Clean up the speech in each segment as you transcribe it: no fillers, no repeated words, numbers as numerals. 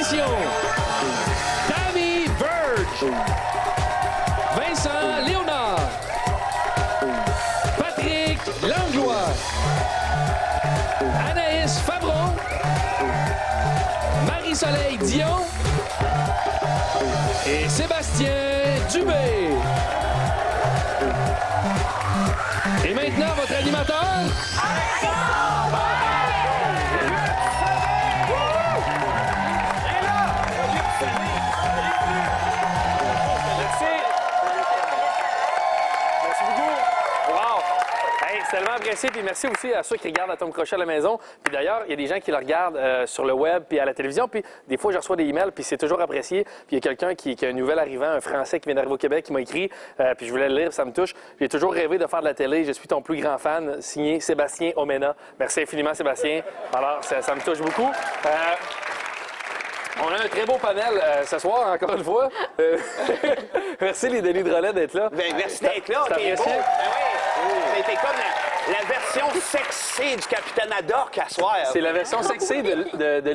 émission, Tammy Verge, Vincent Léonard, Patrick Langlois, Anaïs Fabron, Marie-Soleil Dion et Sébastien Dubé. Et maintenant, votre animateur... C'est tellement apprécié, puis merci aussi à ceux qui regardent Atome Crochet à la maison. Puis d'ailleurs, il y a des gens qui le regardent sur le web puis à la télévision, puis des fois, je reçois des emails, puis c'est toujours apprécié. Puis il y a quelqu'un qui a un nouvel arrivant, un Français qui vient d'arriver au Québec, qui m'a écrit, puis je voulais le lire, ça me touche. J'ai toujours rêvé de faire de la télé, je suis ton plus grand fan, signé Sébastien Omena. Merci infiniment, Sébastien. Alors, ça me touche beaucoup. On a un très beau panel ce soir, encore une fois. Merci les Denis de Relais d'être là. Bien, merci d'être là. C'est apprécié. C'était comme la version sexy du Capitaine Haddock à soir. C'est la version sexy de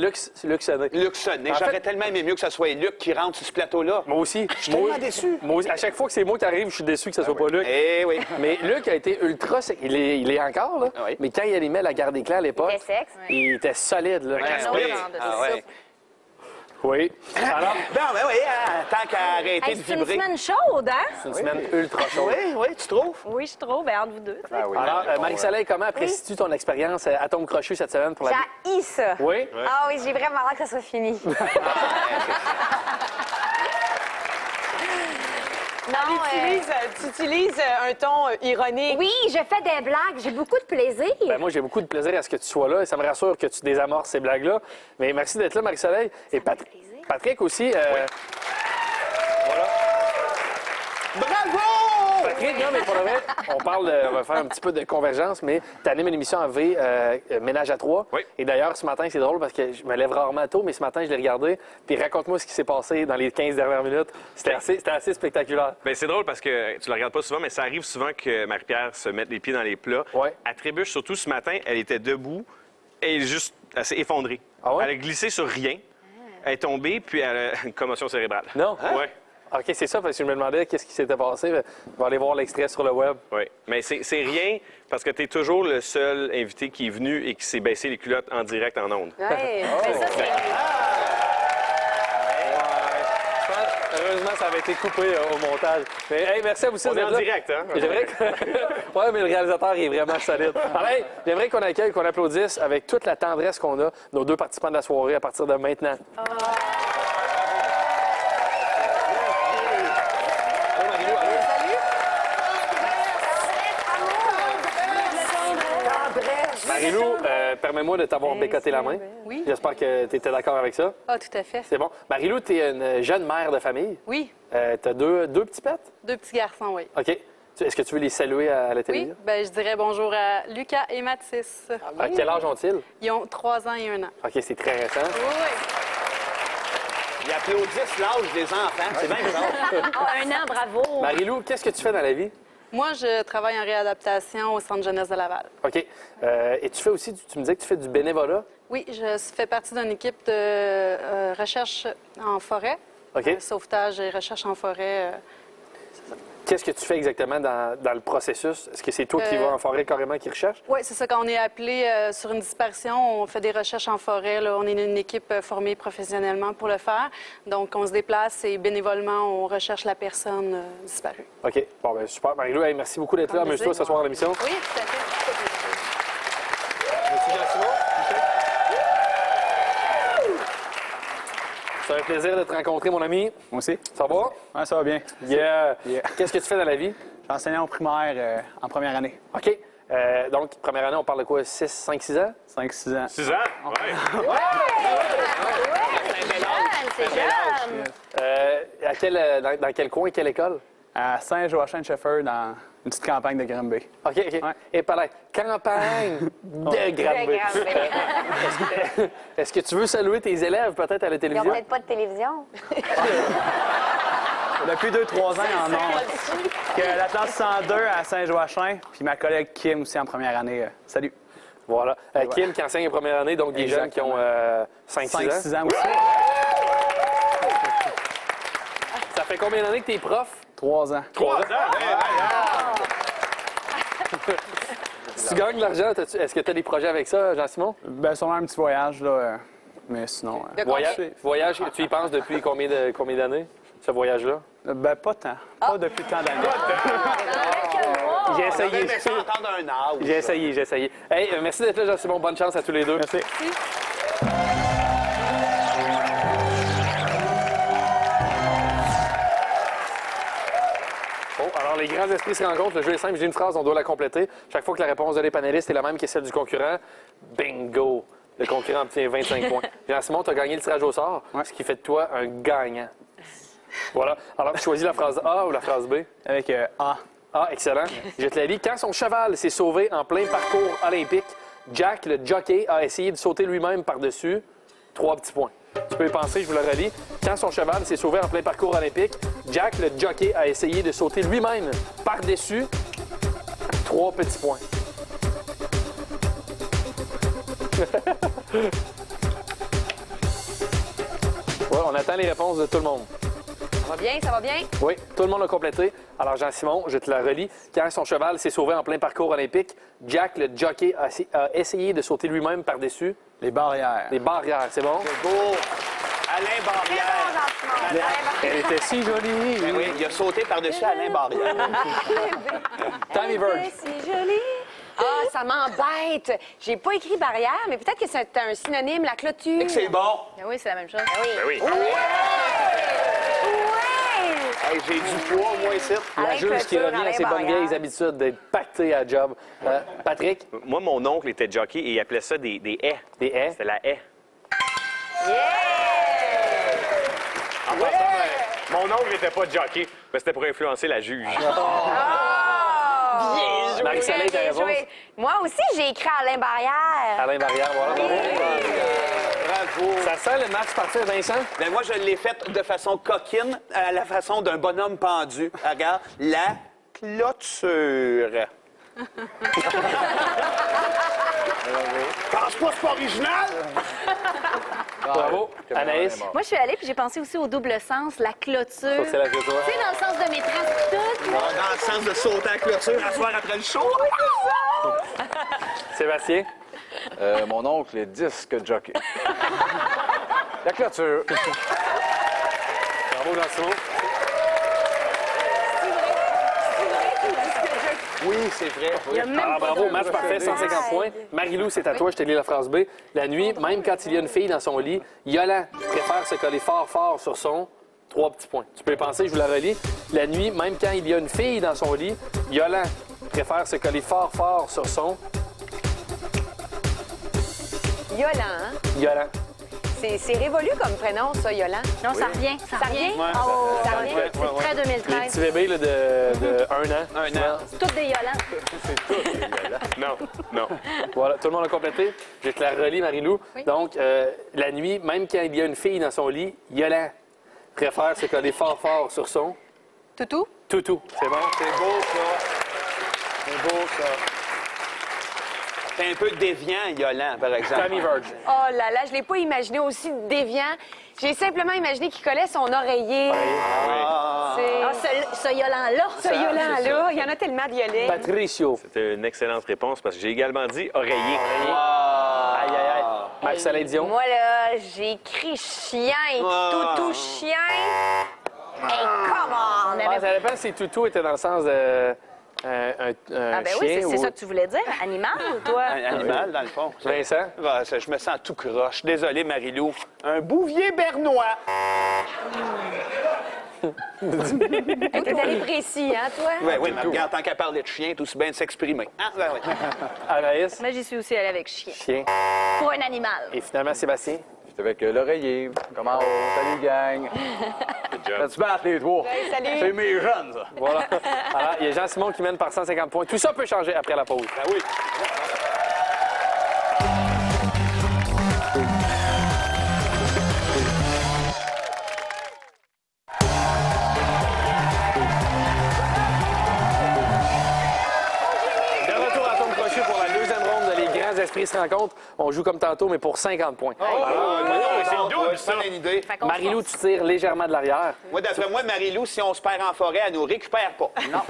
Luxonné. Luxonné. J'aurais tellement aimé mieux que ce soit Luc qui rentre sur ce plateau-là. Moi aussi. Je suis tellement déçu. Moi aussi. À chaque fois que c'est moi qui arrive, je suis déçu que ce soit pas Luc. Eh oui. Mais Luc a été ultra sexy. Il est encore, là. Oui. Mais quand il animait la Garde des Clans à l'époque, Il était sexe. il était solide, là. Oui. Alors, Ben oui, tant qu'à arrêter Hey, de c'est une vibrer. semaine chaude, hein? c'est une semaine ultra chaude. Oui, tu trouves? Oui, je trouve. Ben, entre vous deux. tu sais. Alors, Marie-Soleil, comment apprécies-tu ton expérience à Atome Crochu cette semaine pour la... J'ai ça. Oui? Ah oui, j'ai vraiment hâte que ça soit fini. Non, Tu utilises un ton ironique. oui, je fais des blagues. J'ai beaucoup de plaisir. Ben, moi, j'ai beaucoup de plaisir à ce que tu sois là et ça me rassure que tu désamorces ces blagues-là. Mais merci d'être là, Marie-Soleil. Et Patrick aussi. Voilà. Bravo! Patrick, non, mais pour le vrai, on va faire un petit peu de convergence, mais tu animes une émission en V, Ménage à trois. Oui. Et d'ailleurs, ce matin, c'est drôle parce que je me lève rarement tôt, mais ce matin, je l'ai regardé. Puis raconte-moi ce qui s'est passé dans les 15 dernières minutes. C'était assez spectaculaire. Bien, c'est drôle parce que tu le regardes pas souvent, mais ça arrive souvent que Marie-Pierre se mette les pieds dans les plats. Ouais. Elle trébuche, surtout ce matin, elle était debout et elle s'est effondrée. Ah ouais? Elle a glissé sur rien. Elle est tombée, puis elle a une commotion cérébrale. Non? Oui. OK, c'est ça, parce que je me demandais qu'est-ce qui s'était passé. On va aller voir l'extrait sur le web. Oui. Mais c'est rien parce que tu es toujours le seul invité qui est venu et qui s'est baissé les culottes en direct en ondes. Ouais. Mais ça, c'est... Heureusement, ça avait été coupé au montage. Mais hey, merci à vous aussi On est d'être en là. direct, hein? J'aimerais que... Oui, mais le réalisateur est vraiment solide. Alors, hey, j'aimerais qu'on accueille, qu'on applaudisse avec toute la tendresse qu'on a nos deux participants de la soirée à partir de maintenant. Marie-Lou, permets-moi de t'avoir bécoté la main. Oui. J'espère que tu étais d'accord avec ça. Ah, tout à fait. C'est bon. Marie-Lou, tu es une jeune mère de famille. Oui. Tu as deux petits pets? 2 petits garçons, oui. OK. Est-ce que tu veux les saluer à la Oui, télévision? ben je dirais bonjour à Lucas et Mathis. À quel âge ont-ils? Ils ont 3 ans et 1 an. OK, c'est très récent. Oui. Ils applaudissent l'âge des enfants. C'est bien bizarre. Oh, 1 an, bravo. Marie-Lou, qu'est-ce que tu fais dans la vie? Moi, je travaille en réadaptation au Centre jeunesse de Laval. OK. Et tu fais aussi, tu me disais que tu fais du bénévolat? Oui, je fais partie d'une équipe de recherche en forêt. OK. Sauvetage et recherche en forêt. Qu'est-ce que tu fais exactement dans le processus? Est-ce que c'est toi qui vas en forêt carrément qui recherche? Oui, c'est ça. Quand on est appelé sur une disparition, on fait des recherches en forêt. Là. On est une équipe formée professionnellement pour le faire. Donc, on se déplace et bénévolement, on recherche la personne disparue. OK. Bon, bien, super. Marie-Lou, hey, merci beaucoup d'être là. Amuse-toi ce soir à l'émission. Oui, tout à fait. Merci, Jean-Simon. Ça fait un plaisir de te rencontrer, mon ami. Moi aussi. Ça va? Ouais, ça va bien. Yeah. Yeah. Qu'est-ce que tu fais dans la vie? Je suis enseignant au primaire en première année. OK. Donc, première année, on parle de quoi? 6, 5, 6 ans? 5-6 ans. 6 ans? Oui. C'est jeune. Dans quel coin, quelle école? À Saint-Joachim-de-Shefford, dans une petite campagne de Granby. OK, OK. Ouais. Et par la campagne de Granby. Est-ce que tu veux saluer tes élèves peut-être à la Ils n'ont télévision? peut-être pas de télévision. Depuis 2-3 ans, ils en ont. Que la classe 102 à Saint-Joachim, puis ma collègue Kim aussi en première année. Salut. Voilà. Kim qui enseigne en première année, donc des jeunes qui ont 5-6 ans. 5-6 ans aussi. fait combien d'années que t'es prof? 3 ans. 3 ans. Si tu gagnes de l'argent, est-ce que tu as des projets avec ça, Jean-Simon? Ben, sûrement un petit voyage, là. Mais sinon... Voyage, tu y penses depuis combien d'années, ce voyage-là? Ben, pas tant. Pas depuis tant d'années. J'ai essayé. Ça entendre un âge. J'ai essayé. Hey, merci d'être là, Jean-Simon. Bonne chance à tous les deux. Merci. Oh, alors, les grands esprits se rencontrent. Le jeu est simple. J'ai une phrase, on doit la compléter. Chaque fois que la réponse de les panélistes est la même que celle du concurrent, bingo! Le concurrent obtient 25 points. Jean-Simon, tu as gagné le tirage au sort, ce qui fait de toi un gagnant. Voilà. Alors, tu choisis la phrase A ou la phrase B? Avec A. Ah, excellent. Je te la lis. Quand son cheval s'est sauvé en plein parcours olympique, Jack, le jockey, a essayé de sauter lui-même par-dessus. 3 petits points. Tu peux y penser, je vous le relis. Quand son cheval s'est sauvé en plein parcours olympique, Jack, le jockey, a essayé de sauter lui-même par-dessus. 3 petits points. Ouais, on attend les réponses de tout le monde. Ça va bien, ça va bien? Oui, tout le monde a complété. Alors, Jean-Simon, je te la relis. Quand son cheval s'est sauvé en plein parcours olympique, Jack, le jockey, a essayé de sauter lui-même par-dessus. Les barrières. Les barrières, c'est bon? C'est beau. Alain Barrière. Elle était si jolie. Ben oui, il a sauté par-dessus Alain Barrière. Tammy Verge. C'est joli. Ah, ça m'embête. J'ai pas écrit barrière, mais peut-être que c'est un synonyme, la clôture. Et que c'est bon. Ben oui, c'est la même chose. Ben oui. Hey, j'ai du poids, moi, ici. La juge qui revient à ses bonnes vieilles habitudes d'être pactée à job. Patrick? Moi, mon oncle était jockey et il appelait ça des haies. Des haies? C'était la haie. En passant, mon oncle n'était pas jockey, mais c'était pour influencer la juge. Marie-Soleil, ta réponse? Moi aussi, j'ai écrit Alain Barrière. Alain Barrière, voilà. Bravo. Ça sent le match partir, Vincent? Ben moi, je l'ai fait de façon coquine, à la façon d'un bonhomme pendu. Regarde, la clôture. Pense pas, c'est pas original? Bravo. Anaïs? Moi, je suis allée puis j'ai pensé aussi au double sens, la clôture. Ça, c'est la clôture. Tu sais, dans le sens de maîtresse pis tout. là. Dans le sens de sauter à la clôture, à soir après le show. Sébastien? Mon oncle est disque jockey. La clôture. Bravo, Jean-Simon. Oui, c'est vrai. Ah, bravo, match parfait, 150 points. Marie-Lou, c'est à toi, je te lis la phrase B. La nuit, même quand il y a une fille dans son lit, Yolan préfère se coller fort, fort sur son... 3 petits points. Tu peux y penser, je vous la relis. La nuit, même quand il y a une fille dans son lit, Yolan préfère se coller fort, fort sur son... Yolan, hein? Yolan. C'est révolu comme prénom, ça, Yolan. Non, ça revient. Ça revient? Ouais, Ça revient? ouais, C'est très Les 2013. petits bébés là, de 1 an. Un an. C'est toutes des Yolans. Non. Voilà, tout le monde a complété. Je te la relis, Marie-Lou. Donc, la nuit, même quand il y a une fille dans son lit, Yolan préfère se coller fort, fort sur son... Toutou? Toutou. C'est bon? C'est beau, ça. C'est beau, ça. C'est un peu déviant, Yolan, par exemple. Tammy Verge. Oh là là, je l'ai pas imaginé aussi déviant. J'ai simplement imaginé qu'il collait son oreiller. Ah, ce Yolan-là. Ce Yolan-là, il y en a tellement de Yolets. Patricio. C'était une excellente réponse parce que j'ai également dit oreiller. Aïe, aïe, aïe. Marc-Soleil Dion. Moi, là, j'ai écrit chien, toutou chien. Hey, come on! Ah, ça dépend si toutou était dans le sens de... un Ah, ben chien oui, c'est ou... ça que tu voulais dire. Animal, toi? Un animal, dans le fond. Vincent? Ah, je me sens tout croche. Désolé, Marie-Lou. Un bouvier bernois. T'es allé précis, hein, toi? Oui, mais regarde, tant qu'à parler de chien, tout aussi bien de s'exprimer. Ah, ben oui. Anaïs? Moi, j'y suis aussi allée avec chien. Chien. Pour un animal. Et finalement, Sébastien? J'étais avec l'oreiller. Comment on? Salut, gang. Tu battre les trois. salut. C'est mes jeunes, ça. Voilà. Alors, il y a Jean-Simon qui mène par 150 points. Tout ça peut changer après la pause. Ben oui. De retour à Tom Crochet pour la deuxième ronde de Les Grands esprits se rencontrent. On joue comme tantôt, mais pour 50 points. c'est le double, ça. Bonne idée. Marie-Lou, tu tires légèrement de l'arrière. Moi, d'après moi, Marie-Lou, si on se perd en forêt, elle nous récupère pas. Non.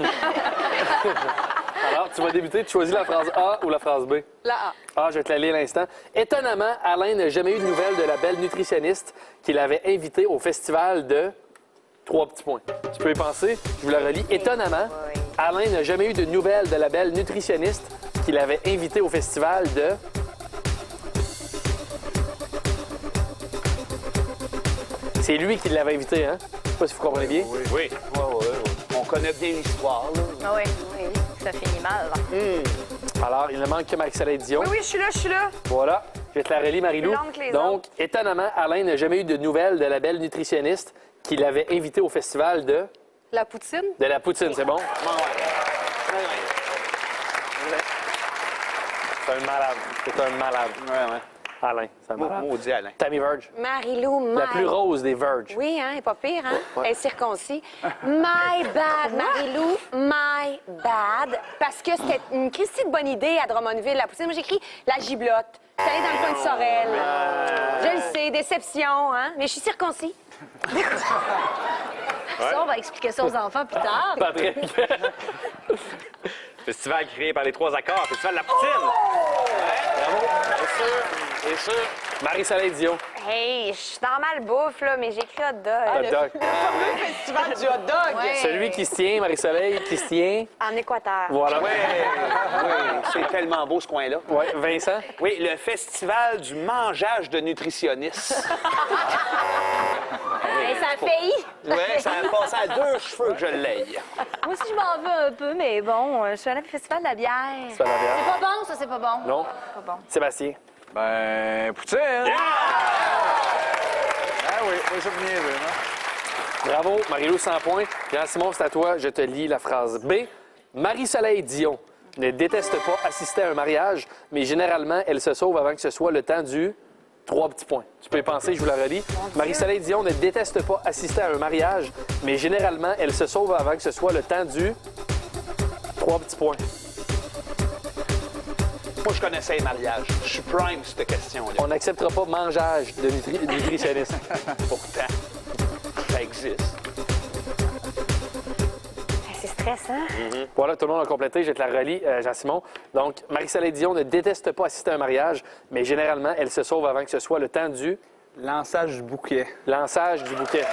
Alors, tu vas débuter. Tu choisis la phrase A ou la phrase B? La A. Ah, je vais te la lire à l'instant. Étonnamment, Alain n'a jamais eu de nouvelles de la belle nutritionniste qu'il avait invitée au festival de... 3 petits points. Tu peux y penser. Je vous la relis. Étonnamment, Alain n'a jamais eu de nouvelles de la belle nutritionniste qu'il avait invitée au festival de... C'est lui qui l'avait invité, hein? Je sais pas si vous comprenez bien. Oui. On connaît bien l'histoire, là. Ah oui, oui, ça finit mal. Alors, il ne manque que Marie-Soleil Dion. Oui, je suis là, je suis là. Voilà. Je vais te la relis, Marie-Lou. Plus longue que les Donc, étonnamment, Alain n'a jamais eu de nouvelles de la belle nutritionniste qu'il avait invitée au festival de... La poutine? De la poutine, c'est bon? C'est un malade. C'est un malade. Alain, c'est un malade. Maudit Alain. Tammy Verge. Marie-Lou, La plus rose des Verge. Oui, hein, elle est pas pire, hein? Elle est circoncis. My bad, Marie-Lou, my bad. Parce que c'était une Christie de bonne idée à Drummondville, la poutine. Moi, j'écris la giblotte. C'est allé dans le coin de Sorel. Je le sais, déception, hein? Mais je suis circoncis. Ça, on va expliquer ça aux enfants plus tard. Patrick. Festival créé par les 3 accords. Festival de la poutine. Bravo. C'est sûr. Marie-Soleil Dion. Hey, je suis dans malbouffe, là, mais j'écris hot dog. Hot dog. Festival du hot dog. Celui qui se tient, Marie-Soleil, qui se tient. En Équateur. Voilà. Oui, c'est tellement beau, ce coin-là. Ouais, Vincent. Oui, le festival du mangeage de nutritionnistes. Hey, ça fait I. Oui, ça a passé à 2 cheveux que je l'aille. Moi aussi, je m'en veux un peu, mais bon, je suis allée au festival de la bière. C'est pas la bière. C'est pas bon, ça, c'est pas bon. Non. Pas bon. Sébastien. Ben, poutine! Ah oui, pas ça venir, hein? Bravo, Marie-Lou, 100 points. Jean-Simon, c'est à toi. Je te lis la phrase B. Marie-Soleil Dion ne déteste pas assister à un mariage, mais généralement, elle se sauve avant que ce soit le temps du... 3 petits points. Tu peux y penser, je vous la relis. Marie-Soleil Dion ne déteste pas assister à un mariage, mais généralement, elle se sauve avant que ce soit le temps du... 3 petits points. Moi, je connaissais les mariages. Je suis prime, cette question-là. On n'acceptera pas mangeage de nutritionniste. Pourtant, ça existe. C'est stressant. Voilà, tout le monde a complété. Je te la relis, Jean-Simon. Donc, Marie-Soleil Dion ne déteste pas assister à un mariage, mais généralement, elle se sauve avant que ce soit le temps du... Lançage du bouquet. Lançage du bouquet.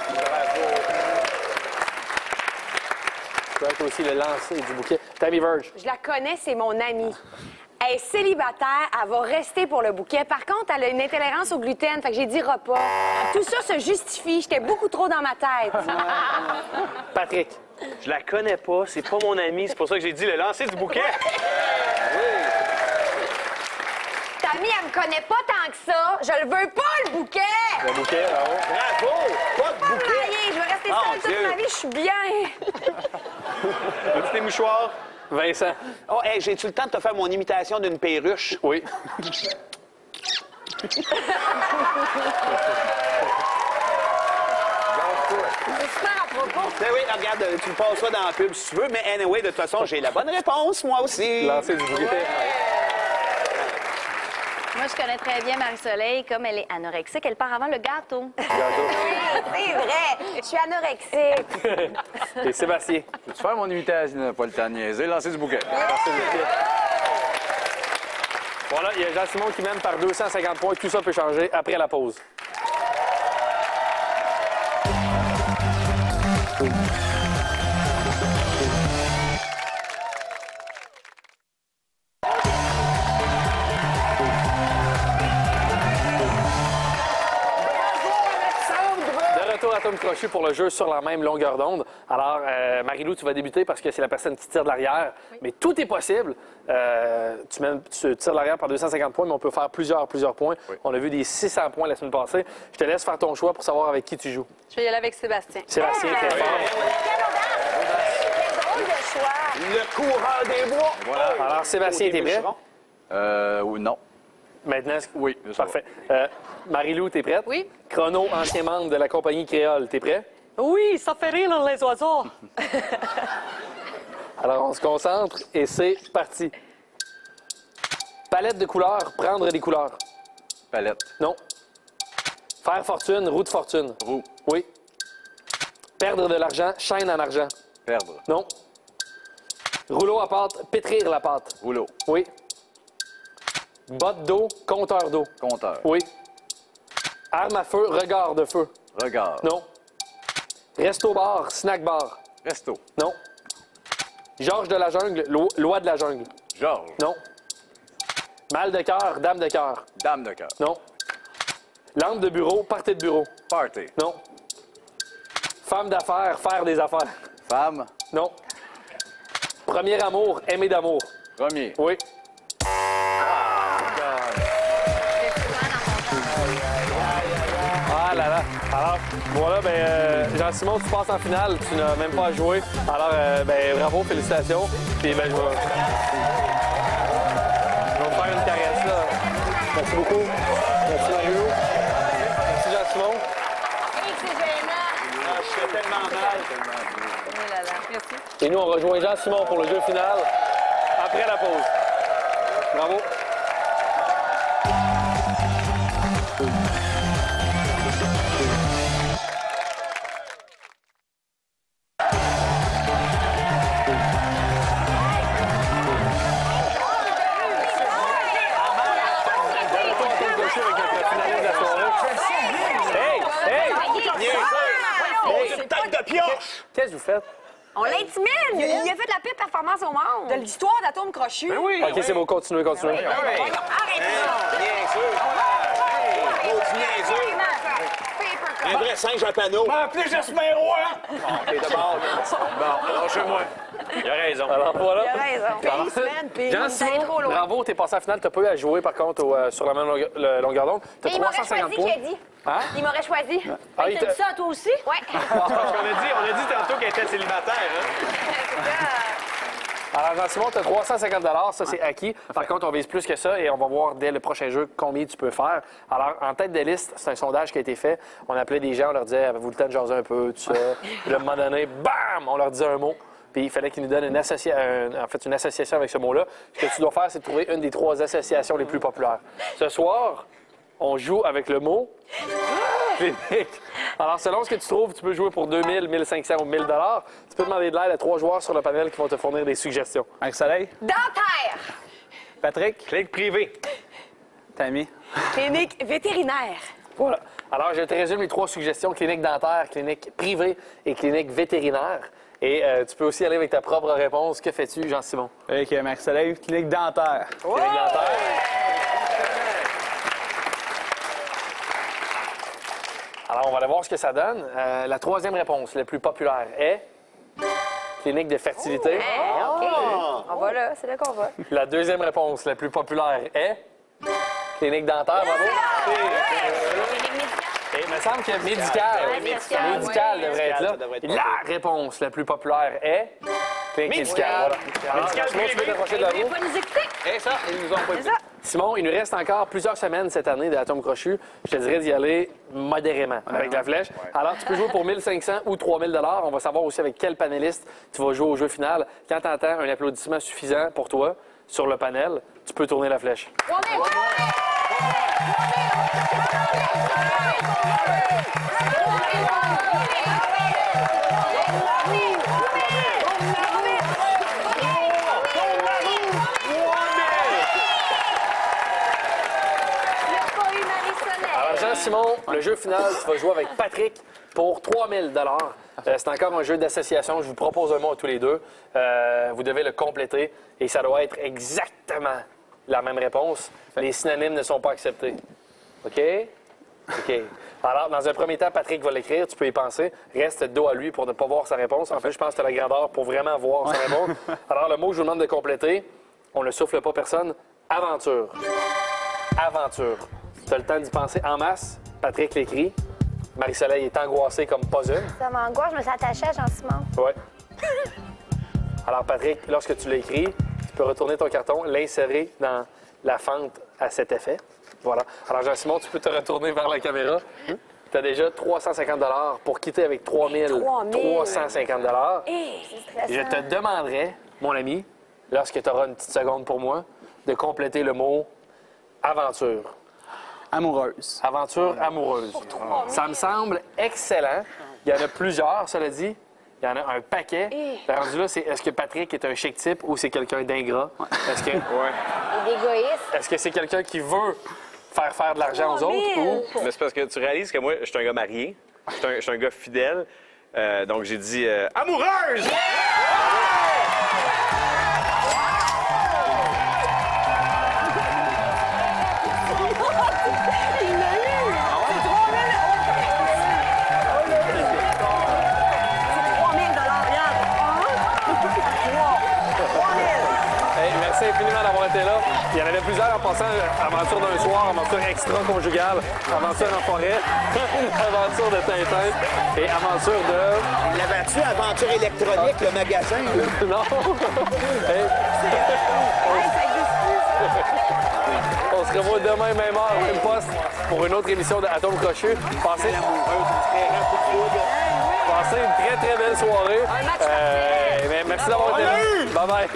Tu as aussi le lancer du bouquet. Tammy Verge. Je la connais, c'est mon amie. Elle est célibataire, elle va rester pour le bouquet. Par contre, elle a une intolérance au gluten, fait que j'ai dit repas. Tout ça se justifie, j'étais beaucoup trop dans ma tête. Patrick. Je la connais pas. C'est pas mon ami. C'est pour ça que j'ai dit le lancer du bouquet. Tammy, elle me connaît pas tant que ça. Je le veux pas, le bouquet! Le bouquet, bravo. Bravo! Pas de Pas me bouquet! marier, je vais rester Mon seule toute Dieu. ma vie, je suis bien. As-tu tes mouchoirs? Vincent. Oh, hey, j'ai-tu le temps de te faire mon imitation d'une perruche? Oui. C'est super à propos. Ben oui, regarde, tu le passes ça dans la pub si tu veux, mais anyway, de toute façon, j'ai la bonne réponse, moi aussi. Lancer du bouquet. Moi, je connais très bien Marie-Soleil. Comme elle est anorexique, elle part avant le gâteau. C'est vrai, je suis anorexique. Et Sébastien. Peux-tu faire mon imitation? Pas le temps de niaiser. Lancer du bouquet. Voilà, il y a Jean-Simon qui mène par 250 points. Tout ça peut changer après la pause. De retour à Tom Crochu pour le jeu sur la même longueur d'onde. Alors, Marie-Lou, tu vas débuter parce que c'est la personne qui tire de l'arrière. Oui. Mais tout est possible. Tu tires de l'arrière par 250 points, mais on peut faire plusieurs points. Oui. On a vu des 600 points la semaine passée. Je te laisse faire ton choix pour savoir avec qui tu joues. Je vais y aller avec Sébastien. Sébastien, très fort. Quel drôle de choix. Le coureur des bois. Voilà. Alors, Sébastien, t'es prêt? Non. Maintenant, Oui, ça parfait. Marie-Lou, t'es prête? Oui. Chrono, ancien membre de la compagnie Créole, t'es prêt? Oui, ça fait rire les oiseaux. Alors, on se concentre et c'est parti. Palette de couleurs, prendre des couleurs. Palette. Non. Faire fortune, roue de fortune. Roue. Oui. Perdre de l'argent, chaîne en argent. Perdre. Non. Rouleau à pâte, pétrir la pâte. Rouleau. Oui. Botte d'eau, compteur d'eau. Compteur. Oui. Arme à feu, regard de feu. Regard. Non. Resto-bar, snack-bar. Resto. Non. Georges de la jungle, loi de la jungle. Georges. Non. Mal de cœur, dame de cœur. Dame de cœur. Non. Lampe de bureau, party de bureau. Party. Non. Femme d'affaires, faire des affaires. Femme. Non. Premier amour, aimer d'amour. Premier. Oui. Ah là là. Alors, voilà, Jean-Simon, tu passes en finale. Tu n'as même pas à jouer. Alors, bravo, félicitations. Puis, je vais vous faire une caresse, là. Merci beaucoup. Merci, Mario. Merci, Jean-Simon. Je fais tellement mal. Et nous, on rejoint Jean-Simon pour le jeu final après la pause. Bravo. Qu'est-ce que vous faites? On l'intimide! Il a fait de la pire performance au monde! De l'histoire d'Atome Crochu! Ben oui! OK, c'est bon, continuez. Arrêtez ça! Un vrai singe à panneau. Appelez Jasmin Roy! T'es de bord. Bon, lâchez-moi. Il a raison. Alors, voilà. Il a raison. Jean-Simon, bravo, t'es passé en finale. T'as pas eu à jouer, par contre, sur la même longueur d'onde. T'as Il m'aurait 350 choisi, points. j'ai dit. Hein? Il m'aurait choisi. Ah, T'as dit ça, toi aussi? Oui. On a dit tantôt qu'elle était célibataire. Hein? Alors, Jean-Simon, t'as 350 $. Ça, c'est acquis. Par contre, on vise plus que ça et on va voir dès le prochain jeu combien tu peux faire. Alors, en tête de liste, c'est un sondage qui a été fait. On appelait des gens, on leur disait, avez-vous le temps de jaser un peu, tout ça. Puis, à un moment donné, bam! On leur disait un mot. Puis il fallait qu'ils nous donnent une association avec ce mot-là. Ce que tu dois faire, c'est de trouver une des 3 associations les plus populaires. Ce soir, on joue avec le mot clinique. Alors, selon ce que tu trouves, tu peux jouer pour 2000, 1500 ou 1000 $. Tu peux demander de l'aide à 3 joueurs sur le panel qui vont te fournir des suggestions. Marc-Soleil. Dentaire! Patrick. Clinique privée. Tammy. Clinique vétérinaire. Voilà. Alors, je te résume les 3 suggestions. Clinique dentaire, clinique privée et clinique vétérinaire. Et tu peux aussi aller avec ta propre réponse. Que fais-tu, Jean-Simon? Avec Marc-Soleil, clinique dentaire. Clinique dentaire. Alors, on va aller voir ce que ça donne. La 3e réponse, la plus populaire, est clinique de fertilité. OK. On va là, c'est là qu'on va. La 2e réponse, la plus populaire, est clinique dentaire. Bravo. Et il me semble que médical devrait être là. La réponse la plus populaire est clinique médicale. Voilà. Alors, Simon, tu peux t'approcher de la roue. Pas nous écouter. Et ça, ils nous ont pas dit. Simon, il nous reste encore plusieurs semaines cette année d'Atome Crochu. Je te dirais d'y aller modérément avec la flèche. Alors, tu peux jouer pour 1500 ou 3000 $. On va savoir aussi avec quel panéliste tu vas jouer au jeu final. Quand tu entends un applaudissement suffisant pour toi sur le panel, tu peux tourner la flèche. Alors, Jean-Simon, le jeu final, tu vas jouer avec Patrick pour 3000 $. C'est encore un jeu d'association. Je vous propose un mot à tous les deux. Vous devez le compléter et ça doit être exactement la même réponse. Les synonymes ne sont pas acceptés. OK? OK. Alors, dans un premier temps, Patrick va l'écrire. Tu peux y penser. Reste dos à lui pour ne pas voir sa réponse. En fait, je pense que tu as la grandeur pour vraiment voir sa réponse. Alors, le mot que je vous demande de compléter, on ne souffle pas personne. Aventure. Aventure. Tu as le temps d'y penser en masse. Patrick l'écrit. Marie-Soleil est angoissée comme pas une. Ça m'angoisse, je me suis attachée à Jean-Simon. Oui. Alors, Patrick, lorsque tu l'écris, tu peux retourner ton carton, l'insérer dans la fente à cet effet. Voilà. Alors, Jean-Simon, tu peux te retourner vers la caméra. Tu as déjà 350 $ pour quitter avec 350 $. C'est stressant. Je te demanderai, mon ami, lorsque tu auras une petite seconde pour moi, de compléter le mot aventure. Amoureuse. Aventure amoureuse. Ça me semble excellent. Il y en a plusieurs, cela dit. Il y en a un paquet. Le rendu là, c'est est-ce que Patrick est un chic type ou c'est quelqu'un d'ingrat? Est-ce que D'égoïste. est-ce que c'est quelqu'un qui veut faire de l'argent aux autres ou... Mais c'est parce que tu réalises que moi, je suis un gars marié. Je suis un gars fidèle. Donc, j'ai dit amoureuse! Merci infiniment d'avoir été là. Il y en avait plusieurs en passant. Aventure d'un soir, aventure extra-conjugale, aventure en forêt, aventure de Tintin et aventure de... L'avais-tu aventure électronique, le magasin? Là? Non! On se revoit demain, même heure, même poste, pour une autre émission de Atome Crochu. Passez une très, très belle soirée. Merci d'avoir été là. Bye-bye.